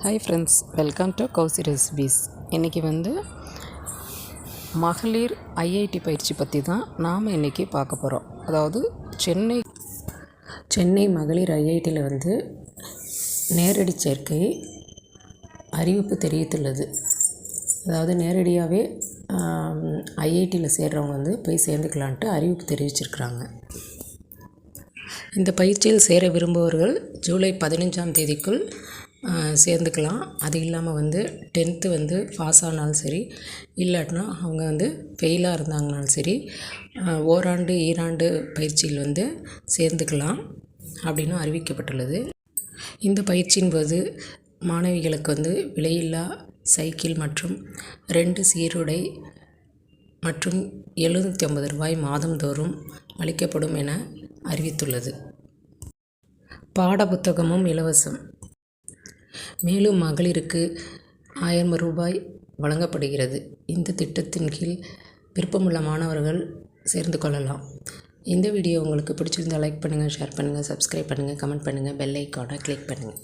Hi friends, welcome to Kousi recipes. இன்றைக்கி மகளிர் IIT பயிற்சி பற்றி தான் நாம் இன்றைக்கி பார்க்க போகிறோம். அதாவது சென்னை மகளிர் ஐஐடியில் நேரடி சேர்க்கை அறிவிப்பு தெரிவித்துள்ளது. அதாவது நேரடியாகவே ஐஐடியில் சேர்றவங்க போய் சேர்ந்துக்கலான்ட்டு அறிவிப்பு தெரிவிச்சிருக்கிறாங்க. இந்த பயிற்சியில் சேர விரும்புபவர்கள் ஜூலை 15ஆம் தேதிக்குள் சேர்ந்துக்கலாம். அது இல்லாமல் 10th பாஸ் ஆனாலும் சரி, இல்லாட்டினா அவங்க ஃபெயிலாக இருந்தாங்கனாலும் சரி, ஓராண்டு ஈராண்டு பயிற்சியில் சேர்ந்துக்கலாம் அப்படின்னு அறிவிக்கப்பட்டுள்ளது. இந்த பயிற்சியின் போது மாணவிகளுக்கு விலையில்லா சைக்கிள் மற்றும் 2 சீருடை மற்றும் ரூபாய் 750 மாதந்தோறும் அளிக்கப்படும் என அறிவித்துள்ளது. பாட புத்தகமும் இலவசம். மேலும் மகளிருக்கு 1000 ரூபாய் வழங்கப்படுகிறது. இந்த திட்டத்தின் கீழ் விருப்பமுள்ள மாணவர்கள் சேர்ந்து கொள்ளலாம். இந்த வீடியோ உங்களுக்கு பிடிச்சிருந்தால் லைக் பண்ணுங்கள், ஷேர் பண்ணுங்கள், சப்ஸ்கிரைப் பண்ணுங்கள், கமெண்ட் பண்ணுங்கள், பெல் ஐக்கானை கிளிக் பண்ணுங்கள்.